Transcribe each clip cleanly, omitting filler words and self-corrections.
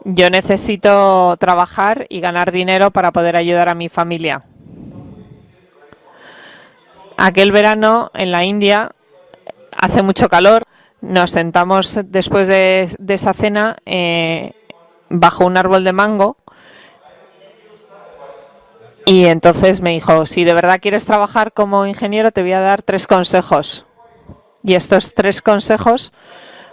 Yo necesito trabajar y ganar dinero para poder ayudar a mi familia. Aquel verano en la India hace mucho calor. Nos sentamos después de esa cena bajo un árbol de mango y entonces me dijo, si de verdad quieres trabajar como ingeniero te voy a dar 3 consejos. Y estos 3 consejos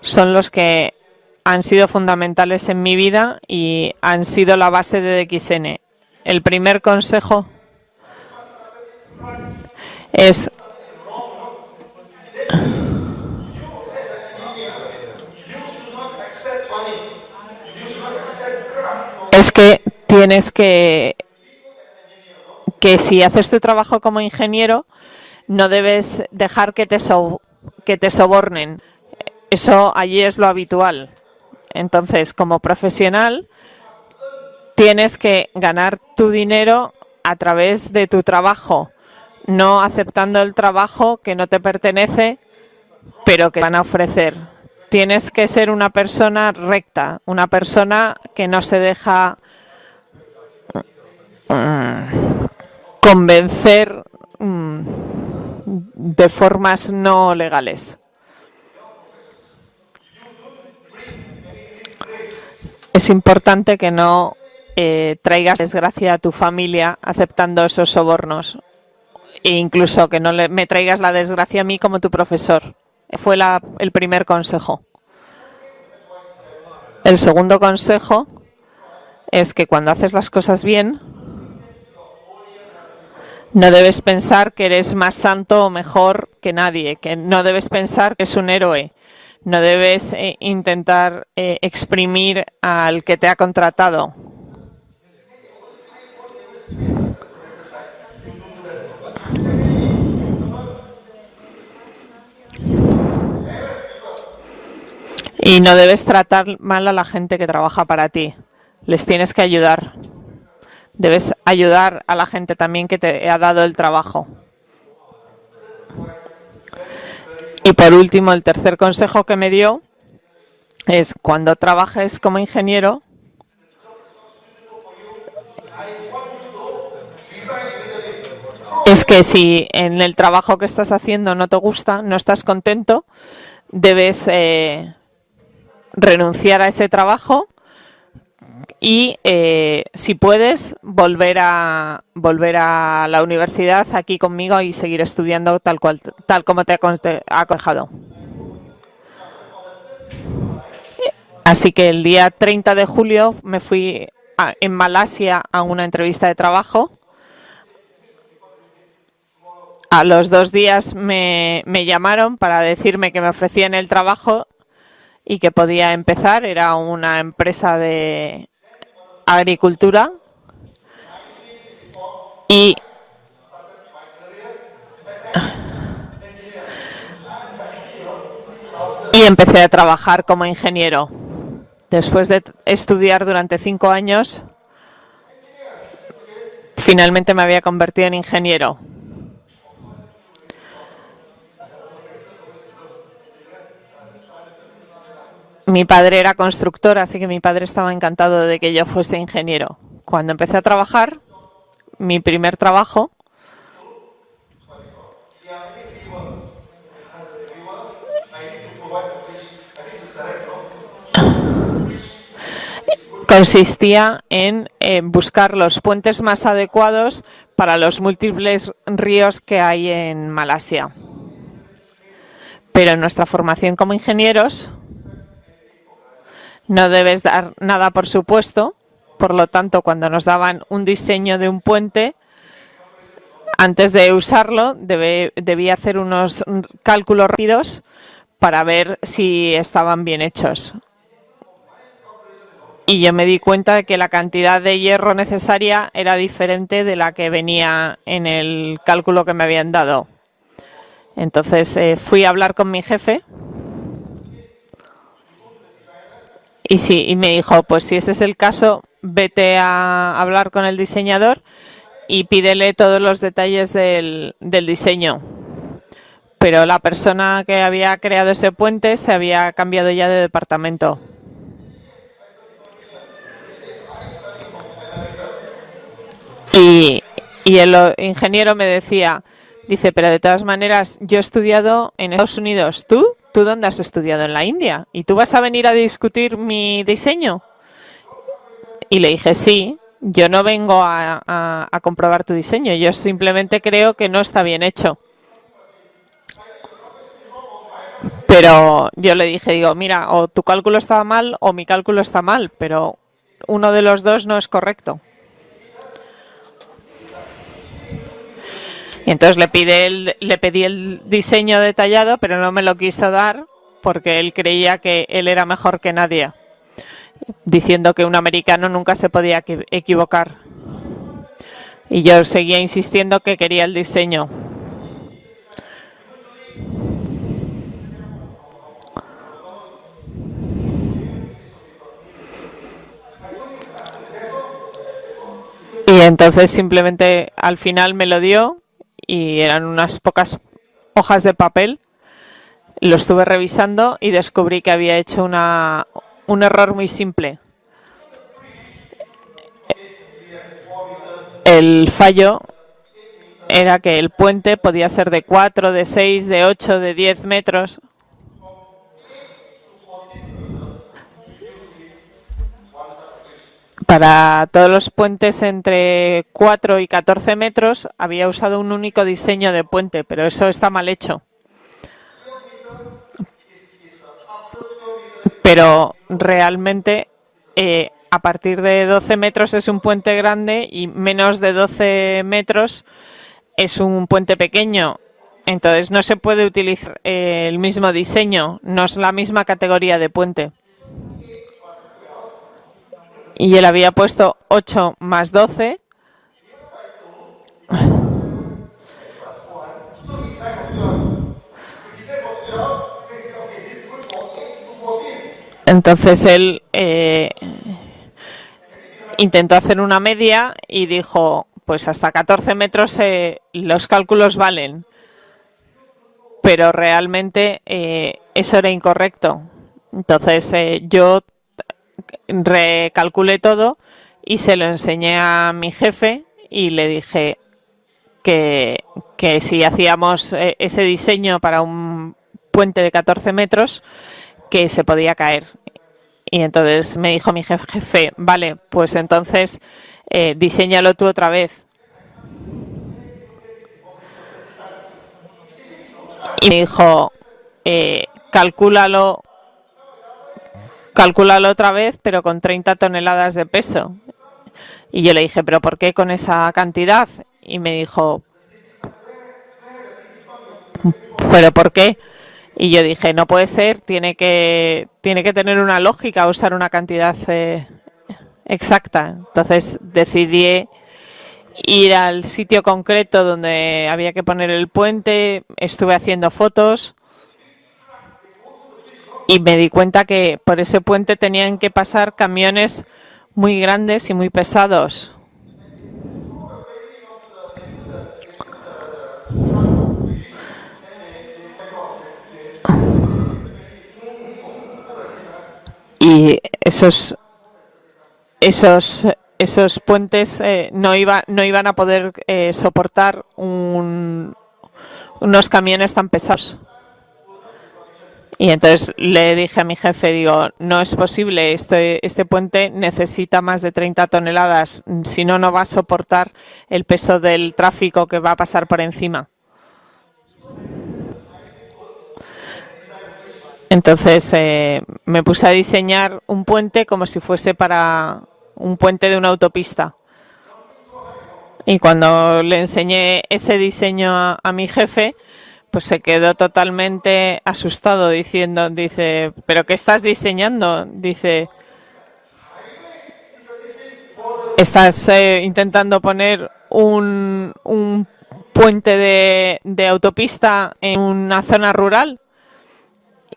son los que han sido fundamentales en mi vida y han sido la base de DXN. El primer consejo es que tienes que si haces tu trabajo como ingeniero no debes dejar que te sobornen. Eso allí es lo habitual. Entonces, como profesional, tienes que ganar tu dinero a través de tu trabajo, no aceptando el trabajo que no te pertenece, pero que van a ofrecer. Tienes que ser una persona recta, una persona que no se deja convencer de formas no legales. Es importante que no traigas desgracia a tu familia aceptando esos sobornos e incluso que no me traigas la desgracia a mí como tu profesor. Fue el primer consejo. El segundo consejo es que cuando haces las cosas bien no debes pensar que eres más santo o mejor que nadie, que no debes pensar que eres un héroe. No debes intentar exprimir al que te ha contratado. Y no debes tratar mal a la gente que trabaja para ti. Les tienes que ayudar. Debes ayudar a la gente también que te ha dado el trabajo. Y por último, el tercer consejo que me dio es cuando trabajes como ingeniero, es que si en el trabajo que estás haciendo no te gusta, no estás contento, debes renunciar a ese trabajo y si puedes volver a la universidad aquí conmigo y seguir estudiando tal como te ha aconsejado. Así que el día 30 de julio me fui en Malasia a una entrevista de trabajo. A los 2 días me llamaron para decirme que me ofrecían el trabajo y que podía empezar. Era una empresa de agricultura y empecé a trabajar como ingeniero. Después de estudiar durante 5 años, finalmente me había convertido en ingeniero. Mi padre era constructor, así que mi padre estaba encantado de que yo fuese ingeniero. Cuando empecé a trabajar, mi primer trabajo, consistía en buscar los puentes más adecuados para los múltiples ríos que hay en Malasia. Pero en nuestra formación como ingenieros no debes dar nada por supuesto, por lo tanto, cuando nos daban un diseño de un puente, antes de usarlo debía hacer unos cálculos rápidos para ver si estaban bien hechos. Y yo me di cuenta de que la cantidad de hierro necesaria era diferente de la que venía en el cálculo que me habían dado. Entonces fui a hablar con mi jefe y me dijo, pues si ese es el caso, vete a hablar con el diseñador y pídele todos los detalles del diseño. Pero la persona que había creado ese puente se había cambiado ya de departamento. Y, y el ingeniero me decía, dice, pero de todas maneras, yo he estudiado en Estados Unidos. ¿Tú dónde has estudiado? En la India. ¿Y tú vas a venir a discutir mi diseño? Y le dije, sí, yo no vengo a comprobar tu diseño, yo simplemente creo que no está bien hecho. Pero yo le dije, digo, mira, o tu cálculo estaba mal o mi cálculo está mal, pero uno de los dos no es correcto. Y entonces le pedí el diseño detallado, pero no me lo quiso dar porque él creía que él era mejor que nadie, diciendo que un americano nunca se podía equivocar. Y yo seguía insistiendo que quería el diseño. Y entonces simplemente al final me lo dio y eran unas pocas hojas de papel. Lo estuve revisando y descubrí que había hecho un error muy simple. El fallo era que el puente podía ser de 4, de 6, de 8, de 10 metros. Para todos los puentes entre 4 y 14 metros había usado un único diseño de puente, pero eso está mal hecho. Pero realmente a partir de 12 metros es un puente grande y menos de 12 metros es un puente pequeño. Entonces no se puede utilizar el mismo diseño, no es la misma categoría de puente. Y él había puesto 8 más 12. Entonces él intentó hacer una media y dijo, pues hasta 14 metros los cálculos valen. Pero realmente eso era incorrecto. Entonces yo recalculé todo y se lo enseñé a mi jefe y le dije que si hacíamos ese diseño para un puente de 14 metros, que se podía caer. Y entonces me dijo mi jefe, vale, pues entonces diséñalo tú otra vez. Y me dijo, calcúlalo otra vez, pero con 30 toneladas de peso. Y yo le dije, ¿pero por qué con esa cantidad? Y me dijo, ¿pero por qué? Y yo dije, no puede ser, tiene que tener una lógica usar una cantidad exacta. Entonces decidí ir al sitio concreto donde había que poner el puente, estuve haciendo fotos y me di cuenta que por ese puente tenían que pasar camiones muy grandes y muy pesados. Y esos puentes no iban a poder soportar unos camiones tan pesados. Y entonces le dije a mi jefe, digo, no es posible, este puente necesita más de 30 toneladas, si no, no va a soportar el peso del tráfico que va a pasar por encima. Entonces me puse a diseñar un puente como si fuese para un puente de una autopista. Y cuando le enseñé ese diseño a mi jefe, pues se quedó totalmente asustado dice, ¿pero qué estás diseñando? Dice, estás intentando poner un puente de autopista en una zona rural.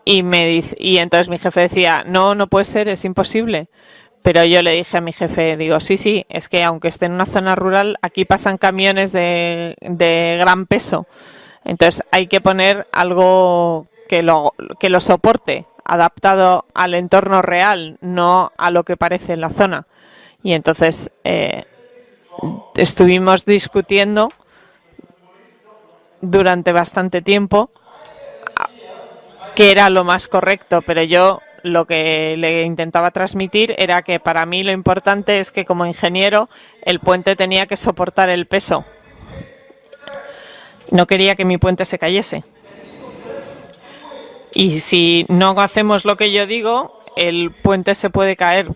Y entonces mi jefe decía, no puede ser, es imposible. Pero yo le dije a mi jefe, digo, sí, es que aunque esté en una zona rural, aquí pasan camiones de gran peso. Entonces hay que poner algo que lo soporte, adaptado al entorno real, no a lo que parece en la zona. Y entonces Estuvimos discutiendo durante bastante tiempo qué era lo más correcto, pero yo lo que le intentaba transmitir era que para mí lo importante es que como ingeniero el puente tenía que soportar el peso. No quería que mi puente se cayese. Y si no hacemos lo que yo digo, el puente se puede caer.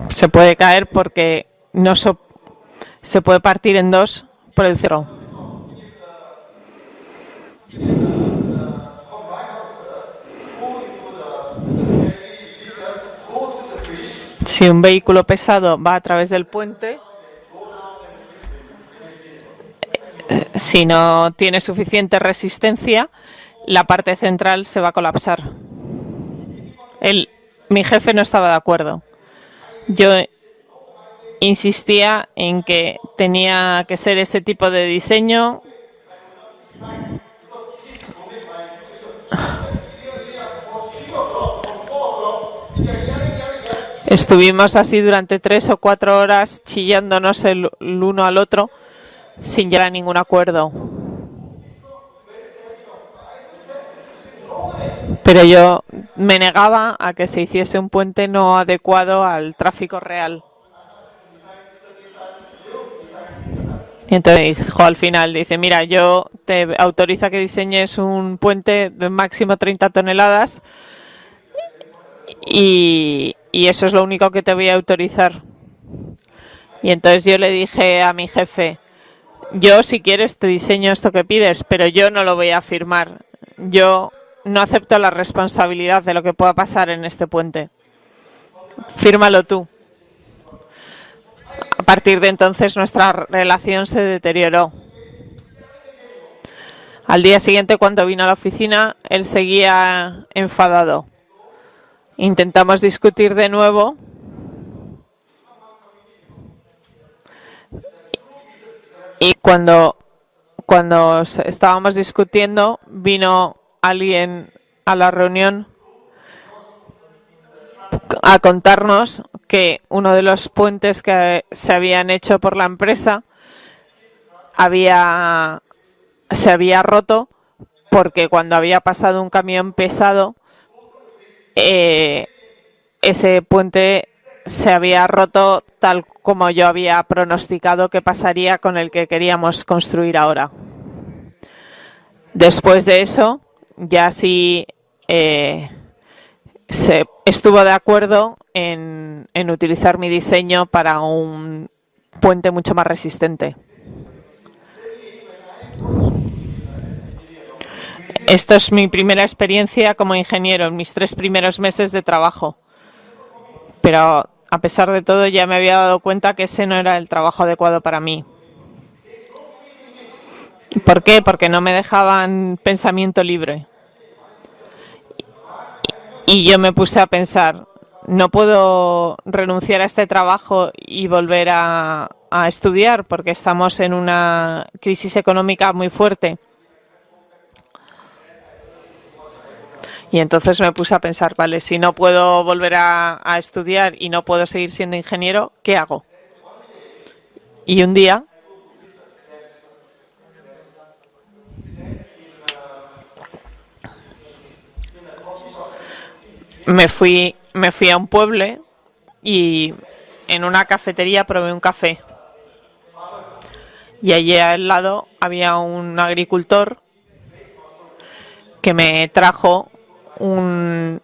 Se puede caer porque no se puede partir en dos por el cerro. Si un vehículo pesado va a través del puente, si no tiene suficiente resistencia, la parte central se va a colapsar. Mi jefe no estaba de acuerdo. Yo insistía en que tenía que ser ese tipo de diseño. Estuvimos así durante 3 o 4 horas chillándonos el uno al otro sin llegar a ningún acuerdo. Pero yo me negaba a que se hiciese un puente no adecuado al tráfico real. Y entonces dijo al final, dice, mira, yo te autorizo a que diseñes un puente de máximo 30 toneladas y eso es lo único que te voy a autorizar. Y entonces yo le dije a mi jefe, yo si quieres te diseño esto que pides, pero yo no lo voy a firmar. Yo no acepto la responsabilidad de lo que pueda pasar en este puente. Fírmalo tú. A partir de entonces nuestra relación se deterioró. Al día siguiente, cuando vino a la oficina, él seguía enfadado. Intentamos discutir de nuevo. Y cuando estábamos discutiendo, vino alguien a la reunión a contarnos que uno de los puentes que se habían hecho por la empresa se había roto porque cuando había pasado un camión pesado, ese puente se había roto tal como yo había pronosticado que pasaría con el que queríamos construir ahora. Después de eso, ya sí se estuvo de acuerdo en utilizar mi diseño para un puente mucho más resistente. Esto es mi primera experiencia como ingeniero, en mis 3 primeros meses de trabajo. Pero a pesar de todo ya me había dado cuenta que ese no era el trabajo adecuado para mí. ¿Por qué? Porque no me dejaban pensamiento libre. Y yo me puse a pensar, no puedo renunciar a este trabajo y volver a estudiar porque estamos en una crisis económica muy fuerte. Y entonces me puse a pensar, vale, si no puedo volver a estudiar y no puedo seguir siendo ingeniero, ¿qué hago? Y un día me fui a un pueblo y en una cafetería probé un café. Y allí al lado había un agricultor que me trajo un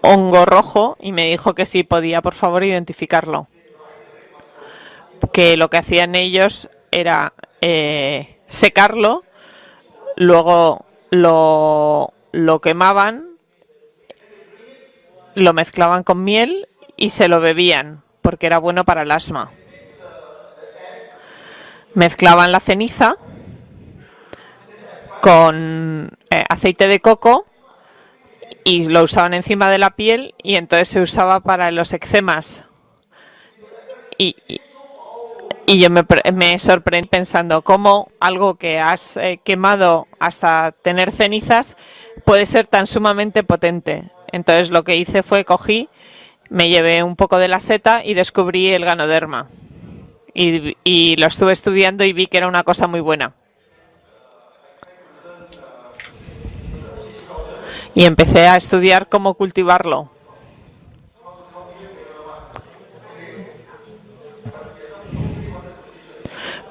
hongo rojo y me dijo que sí podía, por favor, identificarlo. Que lo que hacían ellos era secarlo, luego lo quemaban, lo mezclaban con miel y se lo bebían, porque era bueno para el asma. Mezclaban la ceniza con aceite de coco y lo usaban encima de la piel y entonces se usaba para los eczemas. Y yo me sorprendí pensando cómo algo que has quemado hasta tener cenizas puede ser tan sumamente potente. Entonces lo que hice fue cogí me llevé un poco de la seta y descubrí el Ganoderma. Y lo estuve estudiando y vi que era una cosa muy buena. Y empecé a estudiar cómo cultivarlo.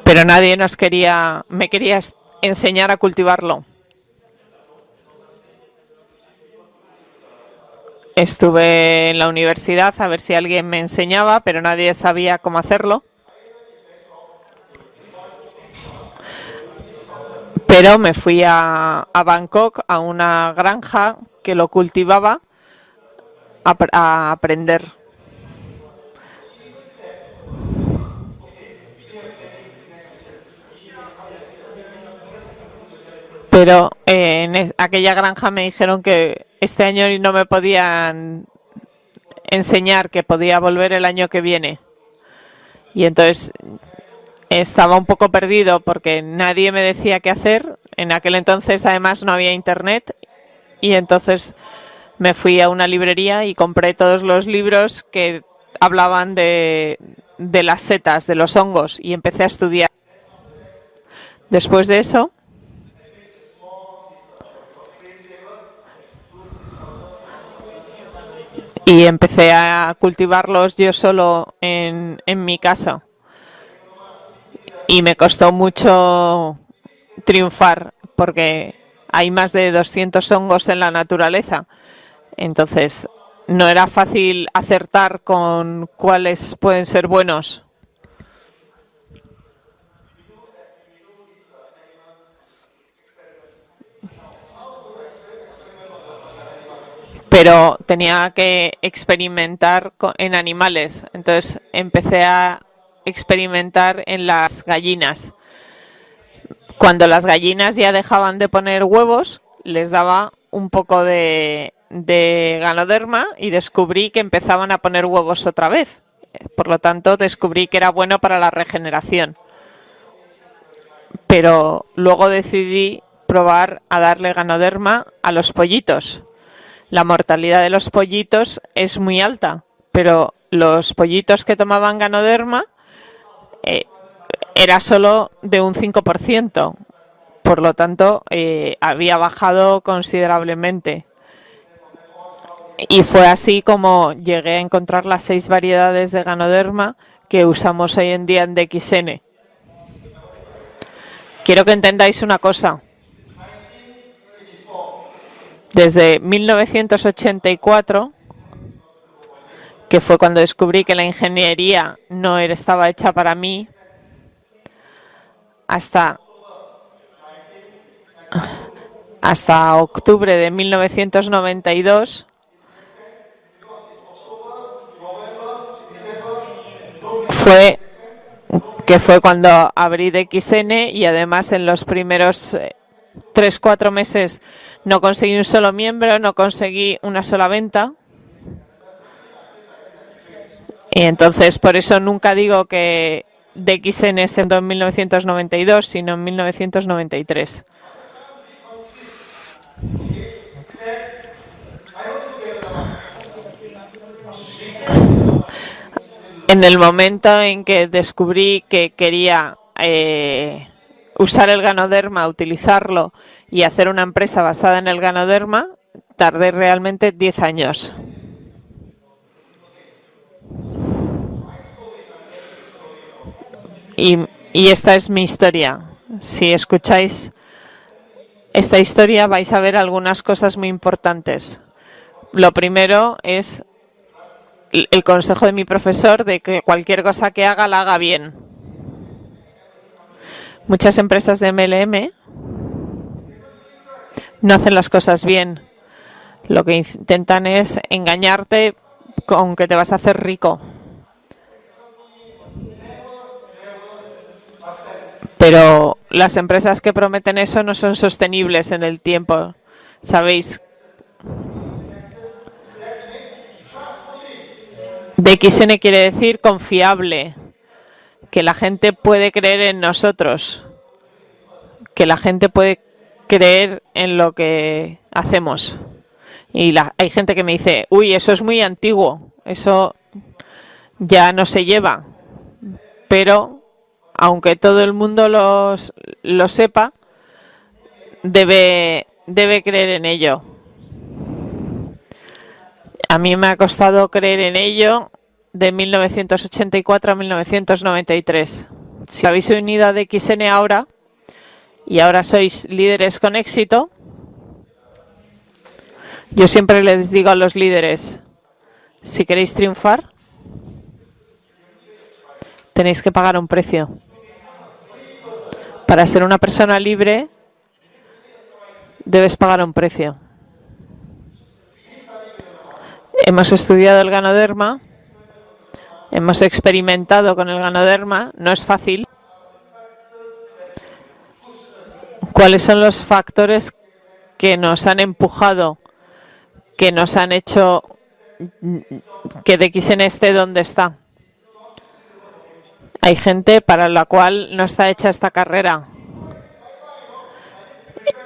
Pero nadie me quería enseñar a cultivarlo. Estuve en la universidad a ver si alguien me enseñaba, pero nadie sabía cómo hacerlo. Pero me fui a Bangkok, a una granja que lo cultivaba, a aprender. Pero en aquella granja me dijeron que este año no me podían enseñar, que podía volver el año que viene. Y entonces estaba un poco perdido porque nadie me decía qué hacer. En aquel entonces además no había internet y entonces me fui a una librería y compré todos los libros que hablaban de las setas, de los hongos, y empecé a estudiar. Después de eso, y empecé a cultivarlos yo solo en mi casa. Y me costó mucho triunfar porque hay más de 200 hongos en la naturaleza. Entonces, no era fácil acertar con cuáles pueden ser buenos. Pero tenía que experimentar en animales. Entonces empecé a experimentar en las gallinas. Cuando las gallinas ya dejaban de poner huevos, les daba un poco de Ganoderma y descubrí que empezaban a poner huevos otra vez. Por lo tanto, descubrí que era bueno para la regeneración. Pero luego decidí probar a darle Ganoderma a los pollitos. La mortalidad de los pollitos es muy alta, pero los pollitos que tomaban Ganoderma era solo de un 5%. Por lo tanto, había bajado considerablemente. Y fue así como llegué a encontrar las 6 variedades de Ganoderma que usamos hoy en día en DXN. Quiero que entendáis una cosa. Desde 1984, que fue cuando descubrí que la ingeniería no estaba hecha para mí, hasta octubre de 1992, fue cuando abrí DXN, y además en los primeros 3-4 meses no conseguí un solo miembro, no conseguí una sola venta. Y entonces por eso nunca digo que DXN se fundó en 1992, sino en 1993. En el momento en que descubrí que quería usar el Ganoderma, utilizarlo y hacer una empresa basada en el Ganoderma, tardé realmente 10 años. Y esta es mi historia. Si escucháis esta historia vais a ver algunas cosas muy importantes. Lo primero es el consejo de mi profesor de que cualquier cosa que haga la haga bien. Muchas empresas de MLM no hacen las cosas bien. Lo que intentan es engañarte con que te vas a hacer rico. Pero las empresas que prometen eso no son sostenibles en el tiempo. ¿Sabéis? DXN quiere decir confiable, que la gente puede creer en nosotros, que la gente puede creer en lo que hacemos. Y hay gente que me dice, uy, eso es muy antiguo, eso ya no se lleva, pero aunque todo el mundo lo sepa, debe creer en ello. A mí me ha costado creer en ello de 1984 a 1993. Si habéis unido a DXN ahora y ahora sois líderes con éxito, yo siempre les digo a los líderes, si queréis triunfar, tenéis que pagar un precio. Para ser una persona libre, debes pagar un precio. Hemos estudiado el Ganoderma, hemos experimentado con el Ganoderma, no es fácil. ¿Cuáles son los factores que nos han empujado, que nos han hecho que DXN esté donde está? Hay gente para la cual no está hecha esta carrera.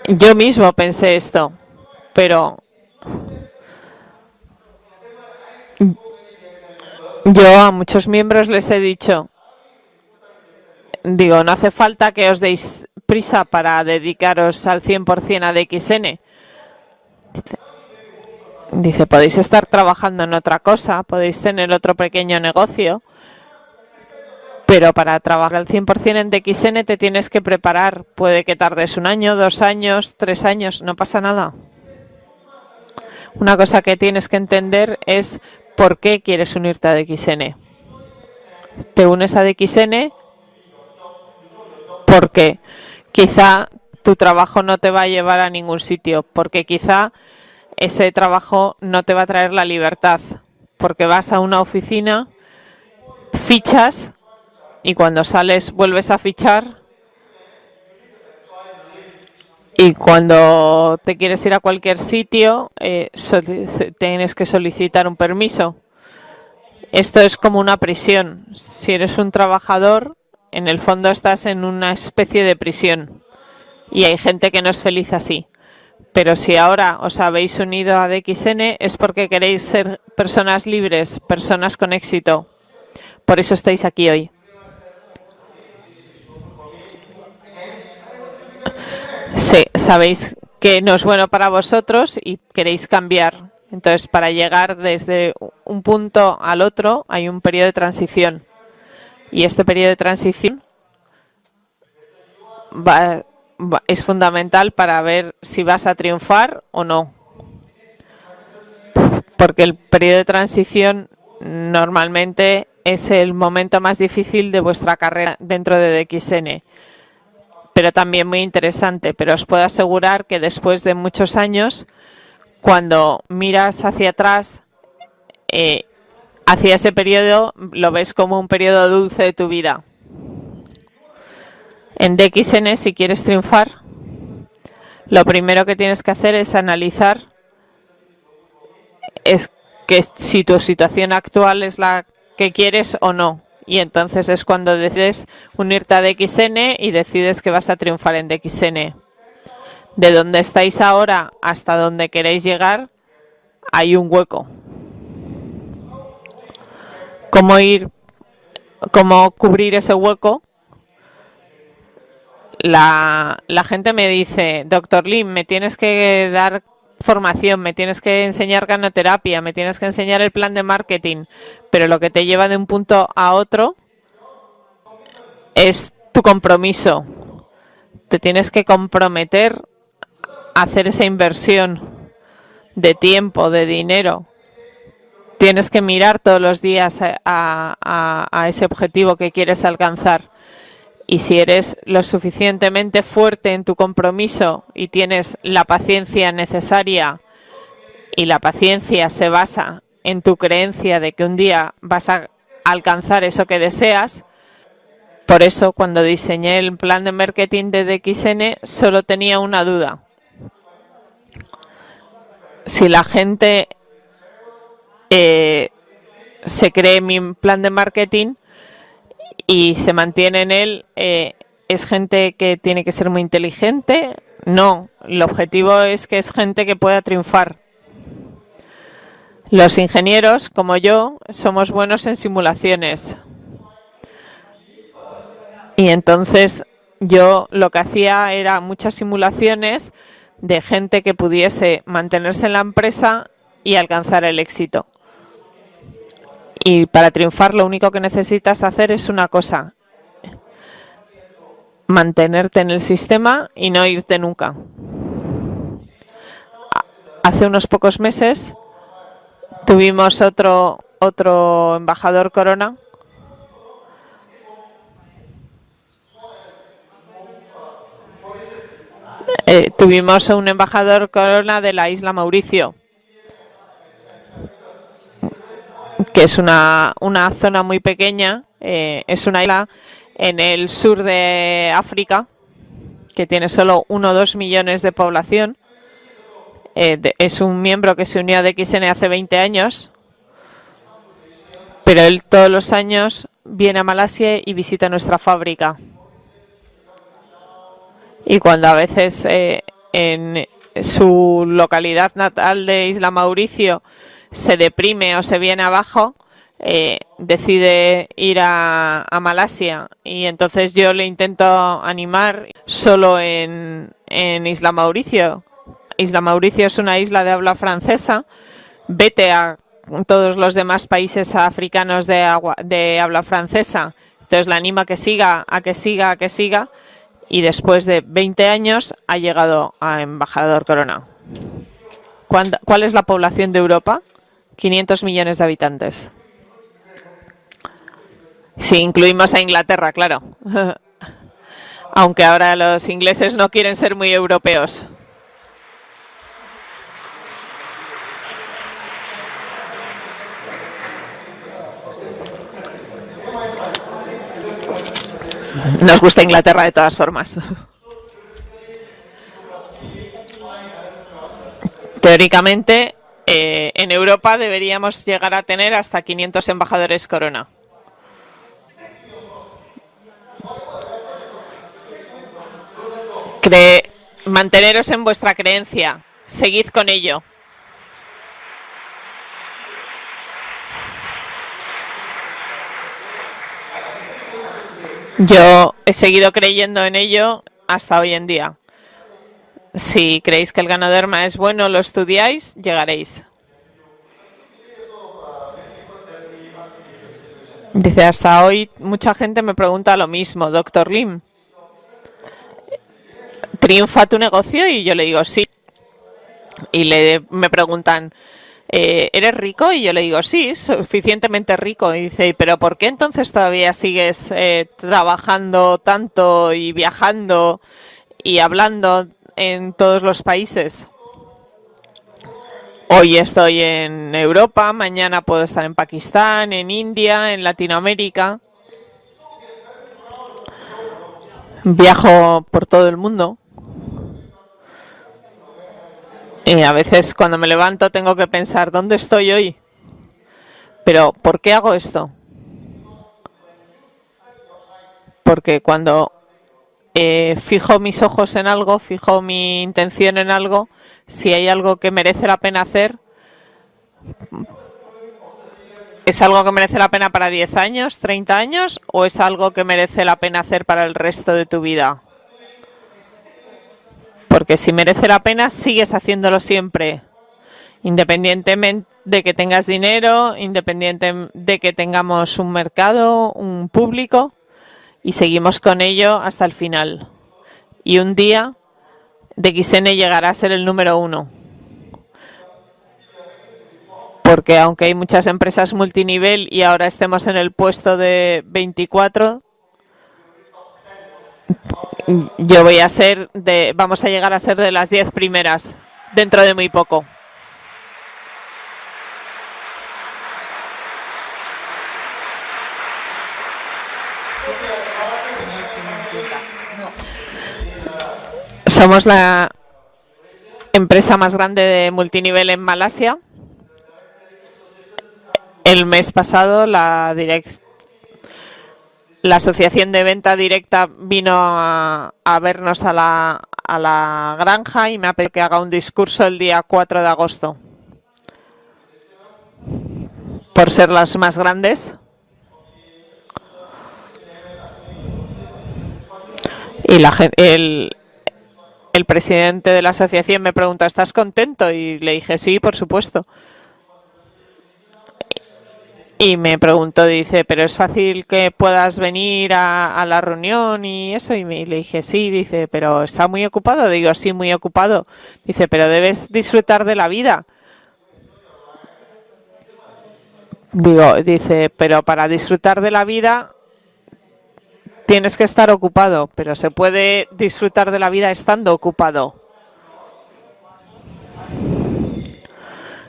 Yo mismo pensé esto, pero yo a muchos miembros les he dicho, digo, no hace falta que os deis prisa para dedicaros al 100% a DXN. Dice, podéis estar trabajando en otra cosa, podéis tener otro pequeño negocio, pero para trabajar al 100% en DXN te tienes que preparar. Puede que tardes 1 año, 2 años, 3 años, no pasa nada. Una cosa que tienes que entender es por qué quieres unirte a DXN. Te unes a DXN porque quizá tu trabajo no te va a llevar a ningún sitio, porque quizá ese trabajo no te va a traer la libertad, porque vas a una oficina, fichas y cuando sales vuelves a fichar y cuando te quieres ir a cualquier sitio tienes que solicitar un permiso. Esto es como una prisión. Si eres un trabajador, en el fondo estás en una especie de prisión y hay gente que no es feliz así. Pero si ahora os habéis unido a DXN es porque queréis ser personas libres, personas con éxito. Por eso estáis aquí hoy. Sí, sabéis que no es bueno para vosotros y queréis cambiar. Entonces, para llegar desde un punto al otro hay un periodo de transición. Y este periodo de transición es fundamental para ver si vas a triunfar o no. Porque el periodo de transición normalmente es el momento más difícil de vuestra carrera dentro de DXN. Pero también muy interesante. Pero os puedo asegurar que después de muchos años, cuando miras hacia atrás, hacia ese periodo, lo ves como un periodo dulce de tu vida. En DXN, si quieres triunfar, lo primero que tienes que hacer es analizar que si tu situación actual es la que quieres o no. Y entonces es cuando decides unirte a DXN y decides que vas a triunfar en DXN. De donde estáis ahora hasta donde queréis llegar, hay un hueco. ¿Cómo cubrir ese hueco? La gente me dice, Dr. Lim, me tienes que dar formación, me tienes que enseñar ganoterapia, me tienes que enseñar el plan de marketing, pero lo que te lleva de un punto a otro es tu compromiso. Te tienes que comprometer a hacer esa inversión de tiempo, de dinero. Tienes que mirar todos los días a ese objetivo que quieres alcanzar. Y si eres lo suficientemente fuerte en tu compromiso y tienes la paciencia necesaria, y la paciencia se basa en tu creencia de que un día vas a alcanzar eso que deseas. Por eso, cuando diseñé el plan de marketing de DXN, solo tenía una duda. Si la gente se cree mi plan de marketing y se mantiene en él, ¿es gente que tiene que ser muy inteligente? No, el objetivo es que es gente que pueda triunfar. Los ingenieros, como yo, somos buenos en simulaciones. Y entonces yo lo que hacía era muchas simulaciones de gente que pudiese mantenerse en la empresa y alcanzar el éxito. Y para triunfar lo único que necesitas hacer es una cosa: mantenerte en el sistema y no irte nunca. Hace unos pocos meses tuvimos otro embajador Corona. Tuvimos un embajador Corona de la isla Mauricio, que es una zona muy pequeña, es una isla en el sur de África, que tiene solo 1 o 2 millones de población. Es un miembro que se unió a DXN hace 20 años, pero él todos los años viene a Malasia y visita nuestra fábrica. Y cuando a veces en su localidad natal de Isla Mauricio se deprime o se viene abajo, decide ir a Malasia, y entonces yo le intento animar solo en Isla Mauricio. Isla Mauricio es una isla de habla francesa. Vete a todos los demás países africanos de habla francesa. Entonces le anima a que siga, y después de 20 años ha llegado a embajador Corona. ¿Cuál es la población de Europa? 500 millones de habitantes. Si incluimos a Inglaterra, claro. Aunque ahora los ingleses no quieren ser muy europeos. Nos gusta Inglaterra de todas formas. Teóricamente, en Europa deberíamos llegar a tener hasta 500 embajadores Corona. Manteneros en vuestra creencia. Seguid con ello. Yo he seguido creyendo en ello hasta hoy en día. Si creéis que el Ganoderma es bueno, lo estudiáis, llegaréis. Dice, hasta hoy mucha gente me pregunta lo mismo, Dr. Lim. ¿Triunfa tu negocio? Y yo le digo sí. Y me preguntan, ¿eres rico? Y yo le digo sí, suficientemente rico. Y dice, ¿pero por qué entonces todavía sigues trabajando tanto y viajando y hablando en todos los países? Hoy estoy en Europa, mañana puedo estar en Pakistán, en India, en Latinoamérica. Viajo por todo el mundo. Y a veces cuando me levanto tengo que pensar, ¿dónde estoy hoy? Pero ¿por qué hago esto? Porque cuando fijo mis ojos en algo, fijo mi intención en algo, si hay algo que merece la pena hacer, ¿es algo que merece la pena para 10 años, 30 años o es algo que merece la pena hacer para el resto de tu vida? Porque si merece la pena, sigues haciéndolo siempre, independientemente de que tengas dinero, independiente de que tengamos un mercado, un público, y seguimos con ello hasta el final. Y un día DXN llegará a ser el número 1. Porque aunque hay muchas empresas multinivel y ahora estemos en el puesto de 24, vamos a llegar a ser de las 10 primeras dentro de muy poco. Somos la empresa más grande de multinivel en Malasia. El mes pasado la asociación de venta directa vino a vernos a la granja y me ha pedido que haga un discurso el día 4 de agosto. por ser las más grandes. Y el presidente de la asociación me preguntó, ¿estás contento? Y le dije, sí, por supuesto. Y me preguntó, dice, ¿pero es fácil que puedas venir a la reunión y eso? Y le dije, sí, dice, ¿pero está muy ocupado? Digo, sí, muy ocupado. Dice, pero debes disfrutar de la vida. Dice, pero para disfrutar de la vida tienes que estar ocupado, pero se puede disfrutar de la vida estando ocupado.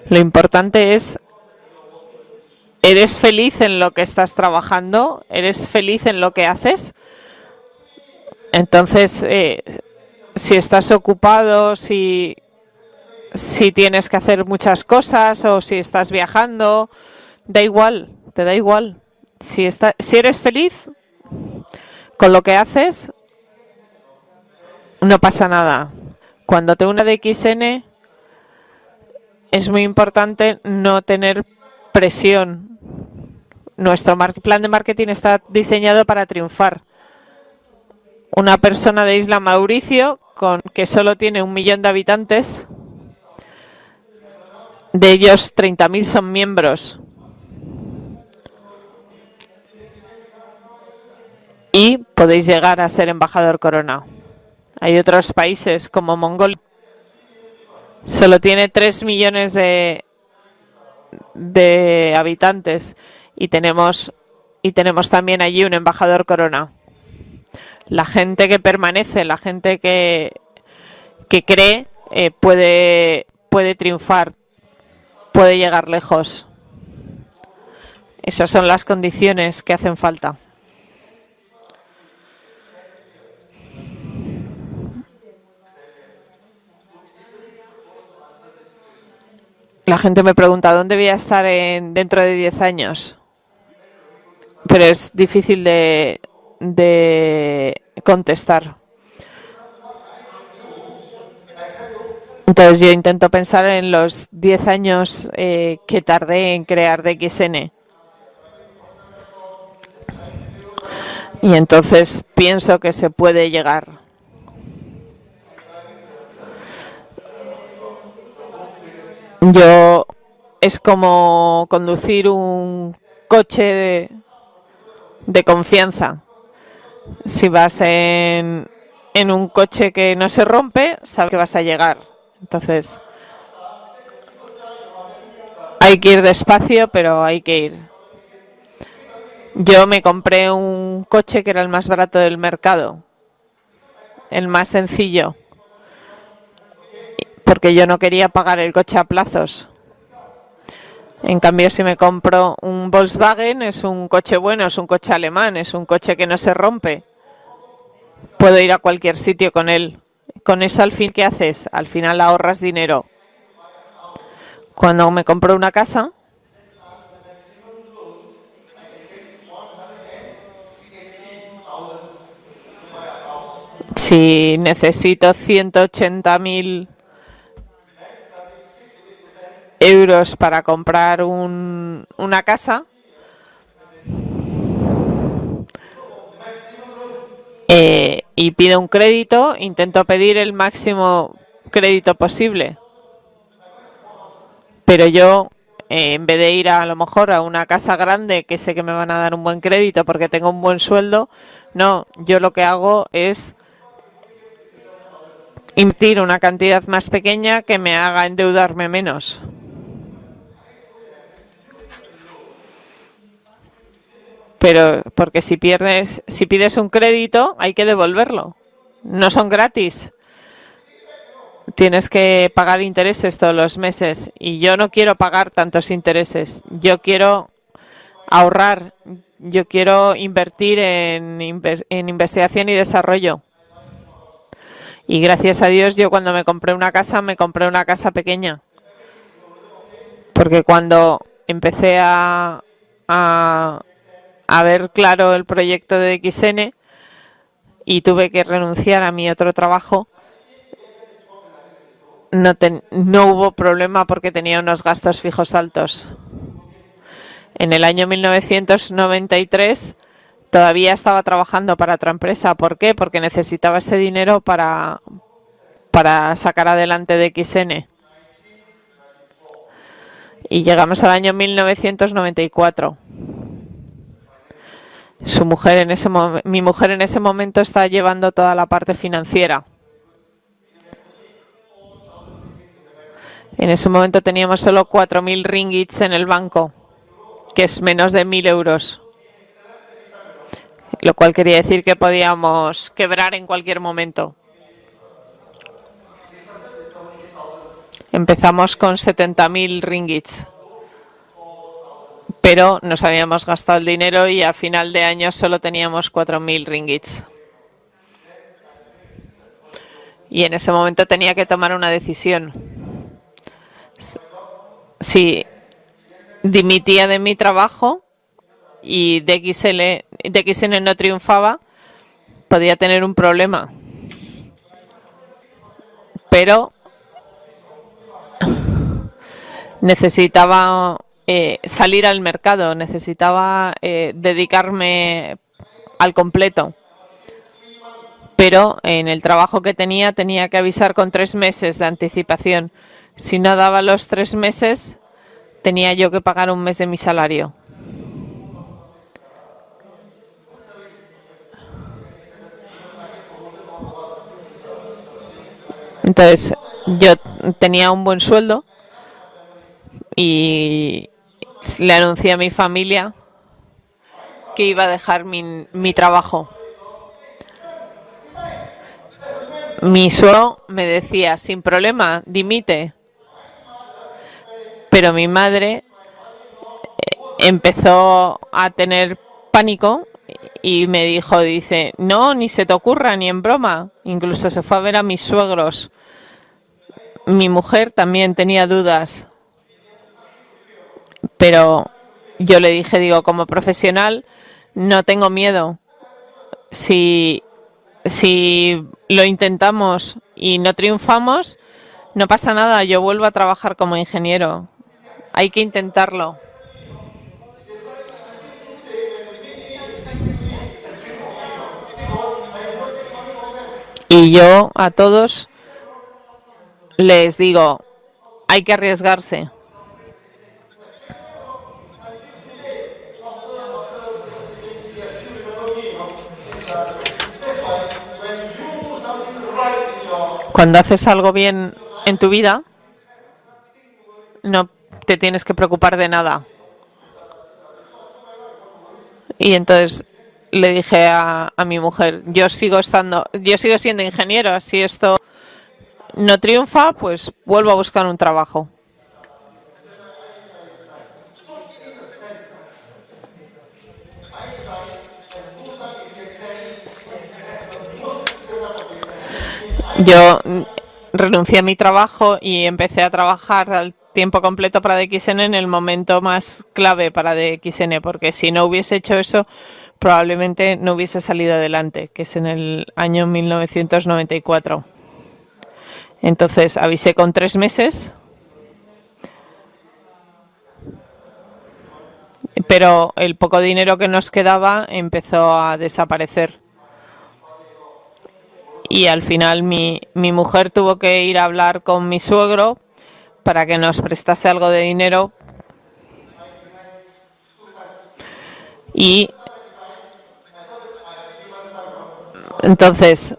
Lo importante es, ¿eres feliz en lo que estás trabajando? ¿Eres feliz en lo que haces? Entonces, si estás ocupado, si tienes que hacer muchas cosas o si estás viajando, da igual, te da igual. Si eres feliz con lo que haces, no pasa nada. Cuando te unes de XN, es muy importante no tener presión. Nuestro plan de marketing está diseñado para triunfar. Una persona de Isla Mauricio, que solo tiene 1 millón de habitantes, de ellos 30.000 son miembros. Y podéis llegar a ser embajador Corona. Hay otros países como Mongolia. Solo tiene 3 millones de habitantes y tenemos también allí un embajador Corona. La gente que permanece, la gente que cree, puede triunfar, puede llegar lejos. Esas son las condiciones que hacen falta. La gente me pregunta, ¿dónde voy a estar dentro de 10 años? Pero es difícil de contestar. Entonces yo intento pensar en los 10 años que tardé en crear DXN. Y entonces pienso que se puede llegar. Es como conducir un coche de confianza. Si vas en un coche que no se rompe, sabes que vas a llegar. Entonces, hay que ir despacio, pero hay que ir. Yo me compré un coche que era el más barato del mercado, el más sencillo, porque yo no quería pagar el coche a plazos. En cambio, si me compro un Volkswagen, es un coche bueno, es un coche alemán, es un coche que no se rompe. Puedo ir a cualquier sitio con él. Con eso, al fin, ¿qué haces? Al final ahorras dinero. Cuando me compro una casa, si necesito 180.000 euros para comprar una casa, y pido un crédito, intento pedir el máximo crédito posible. Pero yo, en vez de ir a lo mejor a una casa grande que sé que me van a dar un buen crédito porque tengo un buen sueldo, no, yo lo que hago es invertir una cantidad más pequeña que me haga endeudarme menos. Pero porque si pides un crédito, hay que devolverlo. No son gratis. Tienes que pagar intereses todos los meses y yo no quiero pagar tantos intereses. Yo quiero ahorrar, yo quiero invertir en investigación y desarrollo. Y gracias a Dios yo cuando me compré una casa pequeña. Porque cuando empecé a ver claro el proyecto de XN y tuve que renunciar a mi otro trabajo, no hubo problema porque tenía unos gastos fijos altos. En el año 1993 todavía estaba trabajando para otra empresa. ¿Por qué? Porque necesitaba ese dinero para sacar adelante DXN. Y llegamos al año 1994. Mi mujer en ese momento está llevando toda la parte financiera. En ese momento teníamos solo 4.000 ringgits en el banco, que es menos de 1.000 euros. Lo cual quería decir que podíamos quebrar en cualquier momento. Empezamos con 70.000 ringgits, pero nos habíamos gastado el dinero y a final de año solo teníamos 4.000 ringgits. Y en ese momento tenía que tomar una decisión. Si dimitía de mi trabajo y DXN no triunfaba, podía tener un problema. Pero necesitaba salir al mercado, necesitaba dedicarme al completo. Pero en el trabajo que tenía que avisar con 3 meses de anticipación. Si no daba los 3 meses, tenía yo que pagar un mes de mi salario. Entonces, yo tenía un buen sueldo y le anuncié a mi familia que iba a dejar mi trabajo. Mi suegro me decía, sin problema, dimite. Pero mi madre empezó a tener pánico y me dice, no, ni se te ocurra, ni en broma. Incluso se fue a ver a mis suegros. Mi mujer también tenía dudas. Pero yo le dije, como profesional, no tengo miedo. Si lo intentamos y no triunfamos, no pasa nada, yo vuelvo a trabajar como ingeniero. Hay que intentarlo. Y yo a todos les digo, hay que arriesgarse. Cuando haces algo bien en tu vida, no te tienes que preocupar de nada. Y entonces le dije a mi mujer, yo sigo siendo ingeniero, si esto no triunfa, pues vuelvo a buscar un trabajo. Yo renuncié a mi trabajo y empecé a trabajar al tiempo completo para DXN en el momento más clave para DXN, porque si no hubiese hecho eso, probablemente no hubiese salido adelante, que es en el año 1994. Entonces avisé con 3 meses, pero el poco dinero que nos quedaba empezó a desaparecer. Y al final mi mujer tuvo que ir a hablar con mi suegro para que nos prestase algo de dinero. Y entonces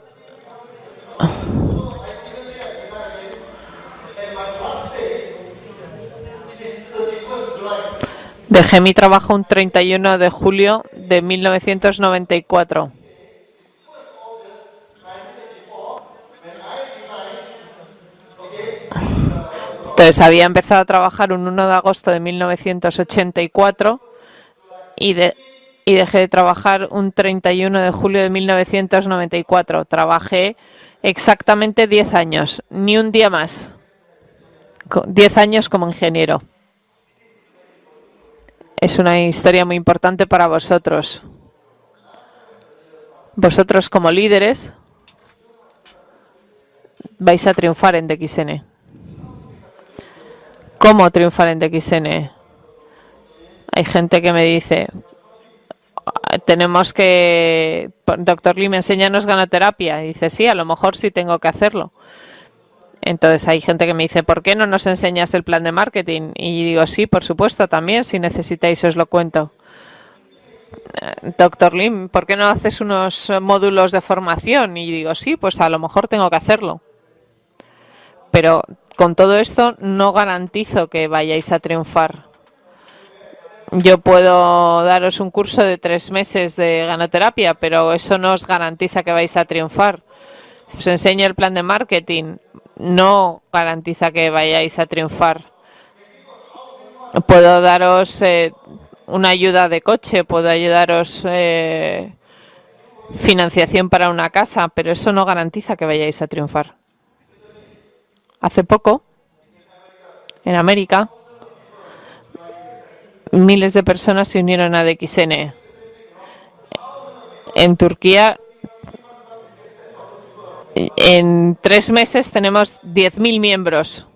dejé mi trabajo un 31 de julio de 1994. Entonces había empezado a trabajar un 1 de agosto de 1984 y dejé de trabajar un 31 de julio de 1994. Trabajé exactamente 10 años, ni un día más. 10 años como ingeniero. Es una historia muy importante para vosotros. Vosotros como líderes vais a triunfar en DXN. ¿Cómo triunfar en DXN? Hay gente que me dice, tenemos que, doctor Lim, enséñanos ganoterapia. Y dice, sí, a lo mejor sí tengo que hacerlo. Entonces hay gente que me dice, ¿por qué no nos enseñas el plan de marketing? Y digo, sí, por supuesto, también, si necesitáis os lo cuento. Doctor Lim, ¿por qué no haces unos módulos de formación? Y digo, sí, pues a lo mejor tengo que hacerlo. Pero con todo esto no garantizo que vayáis a triunfar. Yo puedo daros un curso de 3 meses de ganoterapia, pero eso no os garantiza que vais a triunfar. Si os enseño el plan de marketing, no garantiza que vayáis a triunfar. Puedo daros una ayuda de coche, puedo ayudaros financiación para una casa, pero eso no garantiza que vayáis a triunfar. Hace poco, en América, miles de personas se unieron a DXN. En Turquía, en 3 meses tenemos 10.000 miembros.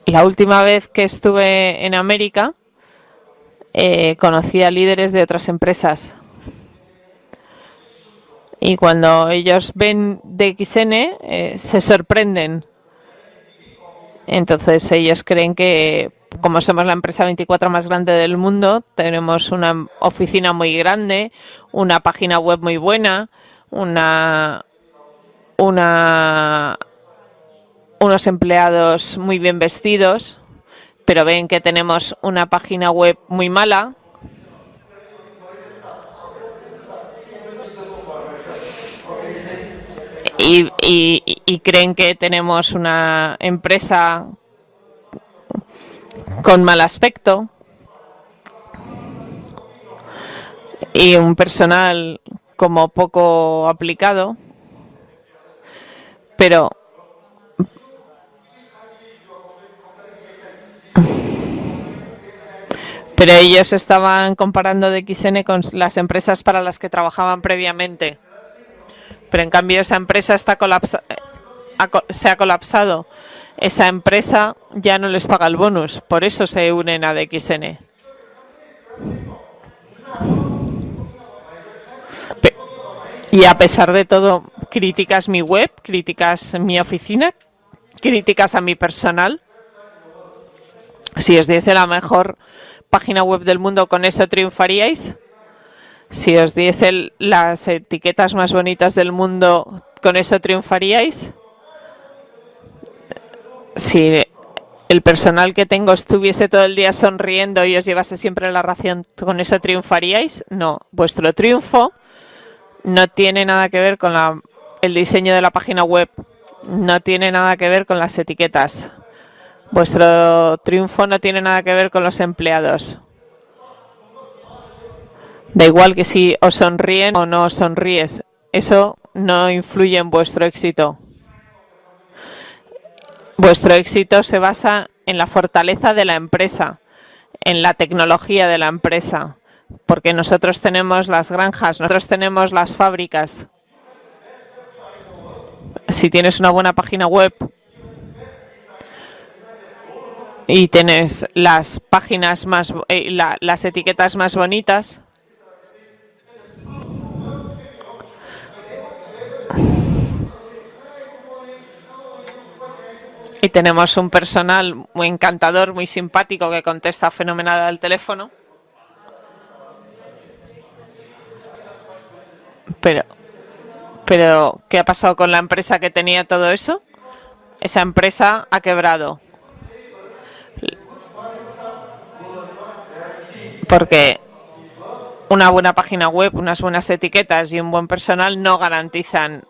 La última vez que estuve en América, conocí a líderes de otras empresas. Y cuando ellos ven DXN, se sorprenden. Entonces ellos creen que, como somos la empresa 24 más grande del mundo, tenemos una oficina muy grande, una página web muy buena, unos empleados muy bien vestidos, pero ven que tenemos una página web muy mala. Y creen que tenemos una empresa con mal aspecto y un personal como poco aplicado, pero ellos estaban comparando DXN con las empresas para las que trabajaban previamente. Pero en cambio esa empresa se ha colapsado. Esa empresa ya no les paga el bonus, por eso se unen a DXN. Y a pesar de todo, críticas mi web, críticas mi oficina, críticas a mi personal. Si os diese la mejor página web del mundo, ¿con eso triunfaríais? Si os diese las etiquetas más bonitas del mundo, ¿con eso triunfaríais? Si el personal que tengo estuviese todo el día sonriendo y os llevase siempre la ración, ¿con eso triunfaríais? No. Vuestro triunfo no tiene nada que ver con el diseño de la página web, no tiene nada que ver con las etiquetas. Vuestro triunfo no tiene nada que ver con los empleados. Da igual que si os sonríen o no os sonríes, eso no influye en vuestro éxito. Vuestro éxito se basa en la fortaleza de la empresa, en la tecnología de la empresa, porque nosotros tenemos las granjas, nosotros tenemos las fábricas. Si tienes una buena página web y tienes las páginas las etiquetas más bonitas, y tenemos un personal muy encantador, muy simpático, que contesta fenomenal al teléfono. Pero, ¿qué ha pasado con la empresa que tenía todo eso? Esa empresa ha quebrado. Porque una buena página web, unas buenas etiquetas y un buen personal no garantizan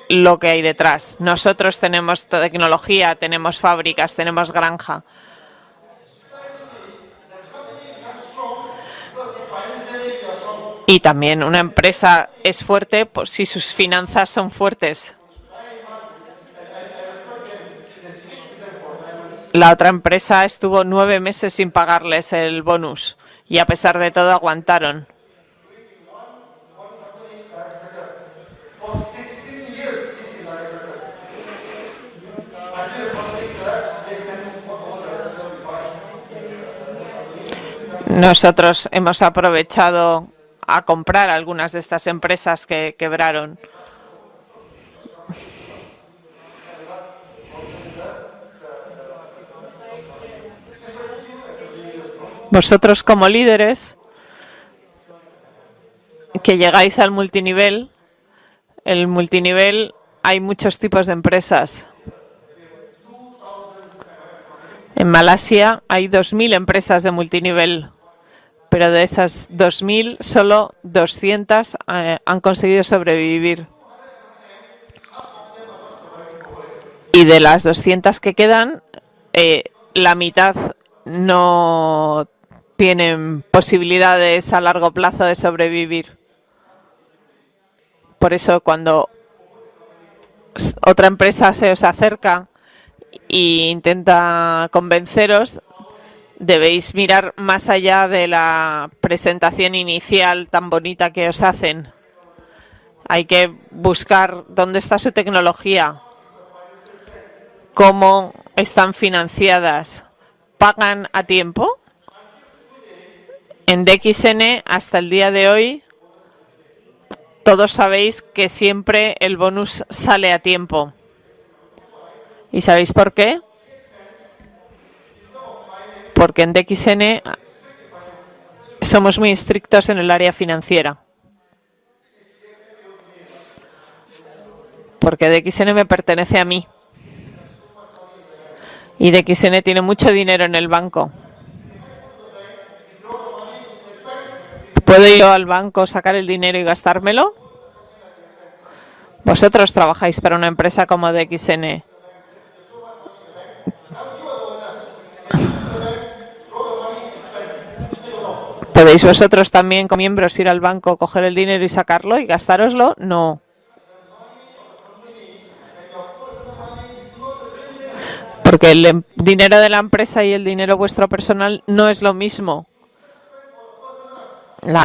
lo que hay detrás. Nosotros tenemos tecnología, tenemos fábricas, tenemos granja. Y también una empresa es fuerte si sus finanzas son fuertes. La otra empresa estuvo 9 meses sin pagarles el bonus y a pesar de todo aguantaron. Nosotros hemos aprovechado a comprar algunas de estas empresas que quebraron. Vosotros como líderes que llegáis al multinivel, el multinivel hay muchos tipos de empresas. En Malasia hay 2.000 empresas de multinivel, pero de esas 2.000 solo 200 han conseguido sobrevivir. Y de las 200 que quedan, la mitad no tienen posibilidades a largo plazo de sobrevivir. Por eso cuando otra empresa se os acerca e intenta convenceros, debéis mirar más allá de la presentación inicial tan bonita que os hacen. Hay que buscar dónde está su tecnología, cómo están financiadas, pagan a tiempo. En DXN hasta el día de hoy todos sabéis que siempre el bonus sale a tiempo. ¿Y sabéis por qué? Porque en DXN somos muy estrictos en el área financiera. Porque DXN me pertenece a mí. Y DXN tiene mucho dinero en el banco. ¿Puedo ir al banco, sacar el dinero y gastármelo? Vosotros trabajáis para una empresa como DXN. ¿Podéis vosotros también, como miembros, ir al banco, coger el dinero y sacarlo y gastároslo? No. Porque el dinero de la empresa y el dinero vuestro personal no es lo mismo.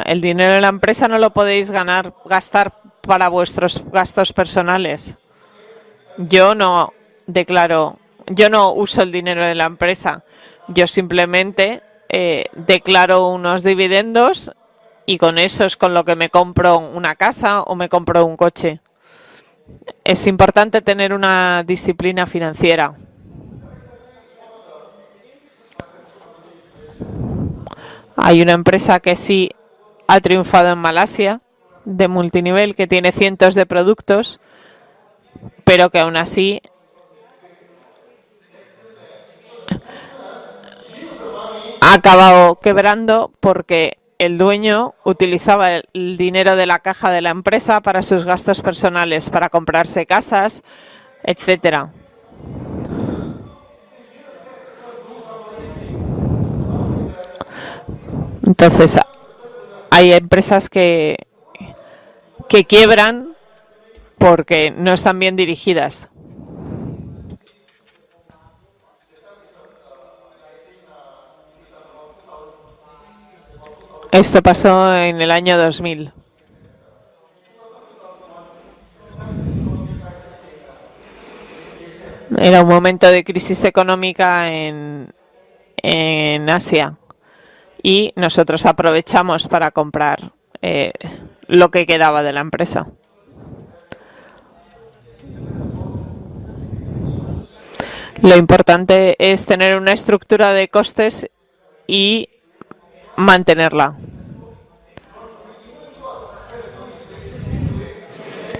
El dinero de la empresa no lo podéis gastar para vuestros gastos personales. Yo no uso el dinero de la empresa. Yo simplemente declaro unos dividendos y con eso es con lo que me compro una casa o me compro un coche. Es importante tener una disciplina financiera. Hay una empresa que sí ha triunfado en Malasia, de multinivel, que tiene cientos de productos, pero que aún así ha acabado quebrando porque el dueño utilizaba el dinero de la caja de la empresa para sus gastos personales, para comprarse casas, etcétera. Entonces, hay empresas que quiebran porque no están bien dirigidas. Esto pasó en el año 2000. Era un momento de crisis económica en Asia. Y nosotros aprovechamos para comprar lo que quedaba de la empresa. Lo importante es tener una estructura de costes y mantenerla.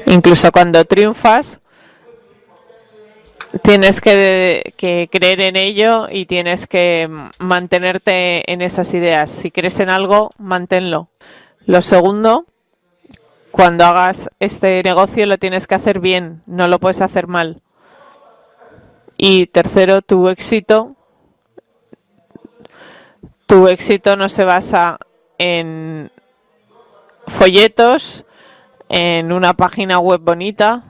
Incluso cuando triunfas, tienes que creer en ello y tienes que mantenerte en esas ideas. Si crees en algo, manténlo. Lo segundo, cuando hagas este negocio lo tienes que hacer bien, no lo puedes hacer mal. Y tercero, tu éxito no se basa en folletos, en una página web bonita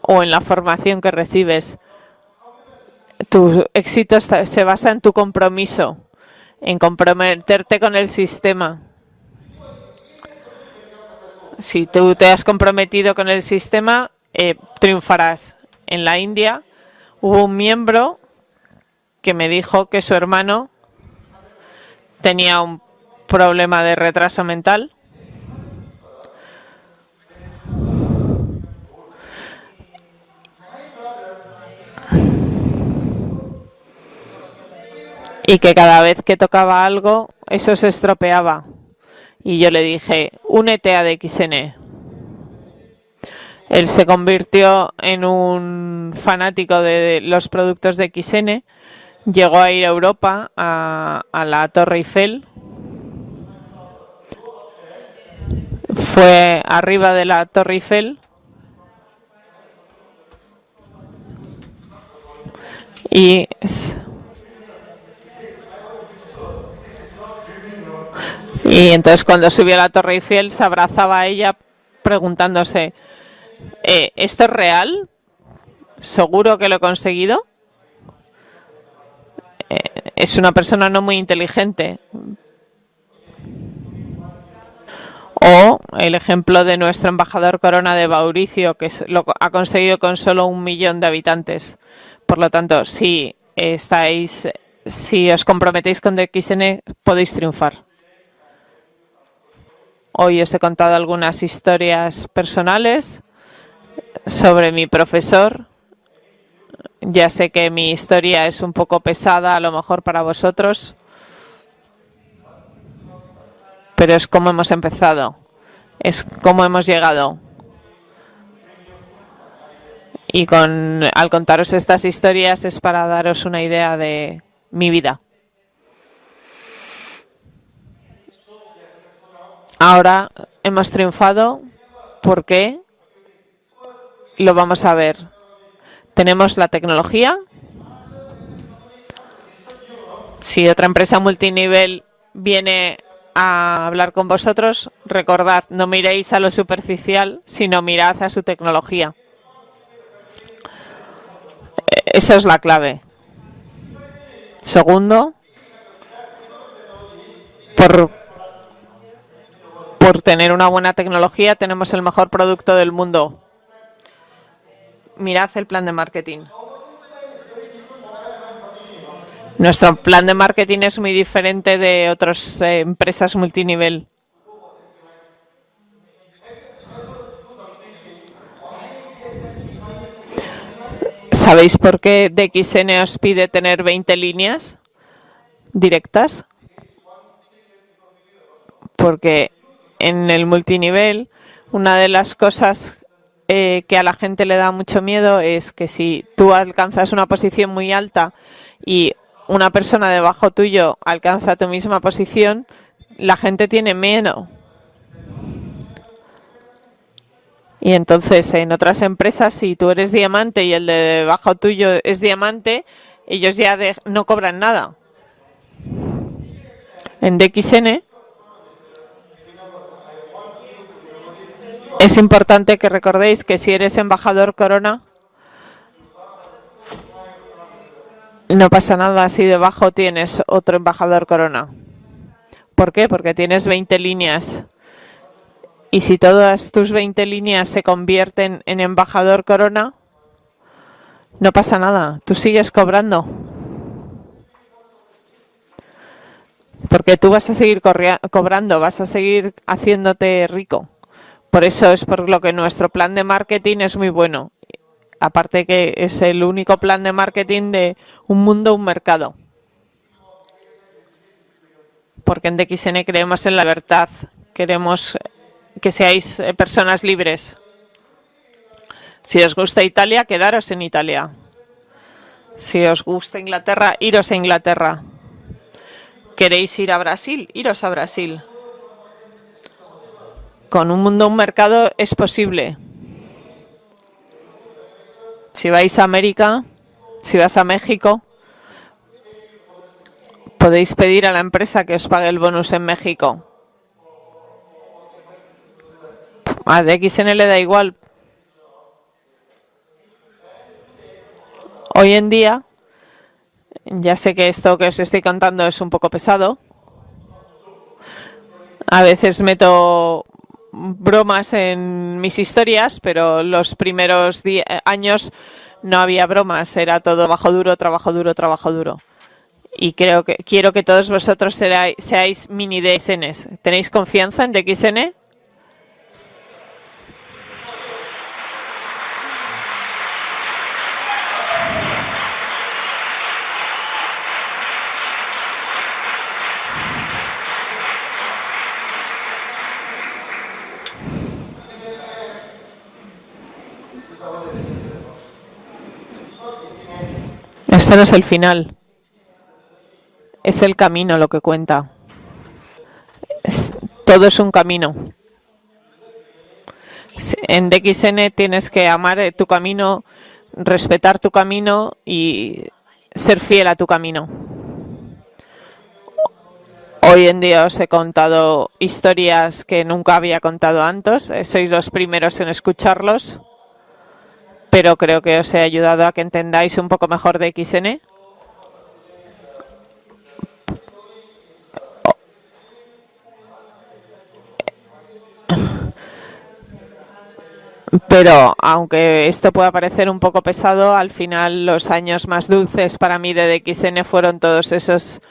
o en la formación que recibes. Tu éxito se basa en tu compromiso, en comprometerte con el sistema. Si tú te has comprometido con el sistema, triunfarás. En la India hubo un miembro que me dijo que su hermano tenía un problema de retraso mental. Y que cada vez que tocaba algo, eso se estropeaba. Y yo le dije, únete a DXN. Él se convirtió en un fanático de los productos de XN. Llegó a ir a Europa, a la Torre Eiffel. Fue arriba de la Torre Eiffel. Y entonces cuando subió a la Torre Eiffel se abrazaba a ella preguntándose, ¿esto es real? ¿Seguro que lo he conseguido? Es una persona no muy inteligente. O el ejemplo de nuestro embajador Corona de Mauricio, que lo ha conseguido con solo 1 millón de habitantes. Por lo tanto, si os comprometéis con DXN, podéis triunfar. Hoy os he contado algunas historias personales sobre mi profesor. Ya sé que mi historia es un poco pesada, a lo mejor para vosotros, pero es como hemos empezado, es como hemos llegado. Y al contaros estas historias es para daros una idea de mi vida. Ahora hemos triunfado porque lo vamos a ver. Tenemos la tecnología. Si otra empresa multinivel viene a hablar con vosotros, recordad, no miréis a lo superficial, sino mirad a su tecnología. Eso es la clave. Segundo, por tener una buena tecnología, tenemos el mejor producto del mundo. Mirad el plan de marketing. Nuestro plan de marketing es muy diferente de otras empresas multinivel. ¿Sabéis por qué DXN os pide tener 20 líneas directas? Porque en el multinivel, una de las cosas que a la gente le da mucho miedo es que si tú alcanzas una posición muy alta y una persona debajo tuyo alcanza tu misma posición, la gente tiene miedo. Y entonces en otras empresas, si tú eres diamante y el de debajo tuyo es diamante, ellos ya no cobran nada. En DXN es importante que recordéis que si eres embajador Corona, no pasa nada si debajo tienes otro embajador Corona. ¿Por qué? Porque tienes 20 líneas. Y si todas tus 20 líneas se convierten en embajador Corona, no pasa nada. Tú sigues cobrando. Porque tú vas a seguir cobrando, vas a seguir haciéndote rico. Por eso es por lo que nuestro plan de marketing es muy bueno. Aparte que es el único plan de marketing de un mundo, un mercado. Porque en DXN creemos en la libertad. Queremos que seáis personas libres. Si os gusta Italia, quedaros en Italia. Si os gusta Inglaterra, iros a Inglaterra. ¿Queréis ir a Brasil? Iros a Brasil. Con un mundo, un mercado es posible. Si vais a América, si vas a México, podéis pedir a la empresa que os pague el bonus en México. A DXN le da igual. Hoy en día, ya sé que esto que os estoy contando es un poco pesado. A veces meto bromas en mis historias, pero los primeros años no había bromas, era todo trabajo duro, trabajo duro, trabajo duro. y quiero que todos vosotros seáis mini DXNs. ¿Tenéis confianza en DXN? Esto no es el final. Es el camino lo que cuenta. Todo es un camino. En DXN tienes que amar tu camino, respetar tu camino y ser fiel a tu camino. Hoy en día os he contado historias que nunca había contado antes. Sois los primeros en escucharlos. Pero creo que os he ayudado a que entendáis un poco mejor DXN. Pero aunque esto pueda parecer un poco pesado, al final los años más dulces para mí de DXN fueron todos esos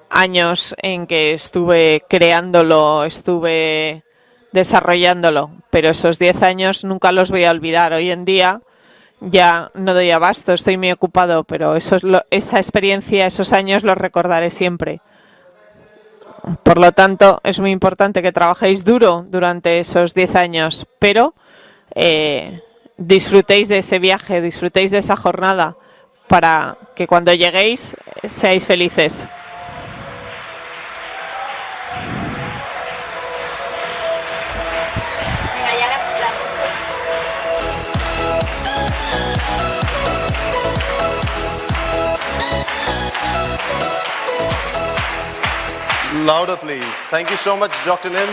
años en que estuve creándolo, estuve desarrollándolo. Pero esos 10 años nunca los voy a olvidar. Hoy en día ya no doy abasto, estoy muy ocupado, pero esa experiencia, esos años los recordaré siempre. Por lo tanto, es muy importante que trabajéis duro durante esos 10 años, pero disfrutéis de ese viaje, disfrutéis de esa jornada para que cuando lleguéis seáis felices. Venga, ya las Louder, please. Thank you so much, Dr. Nim.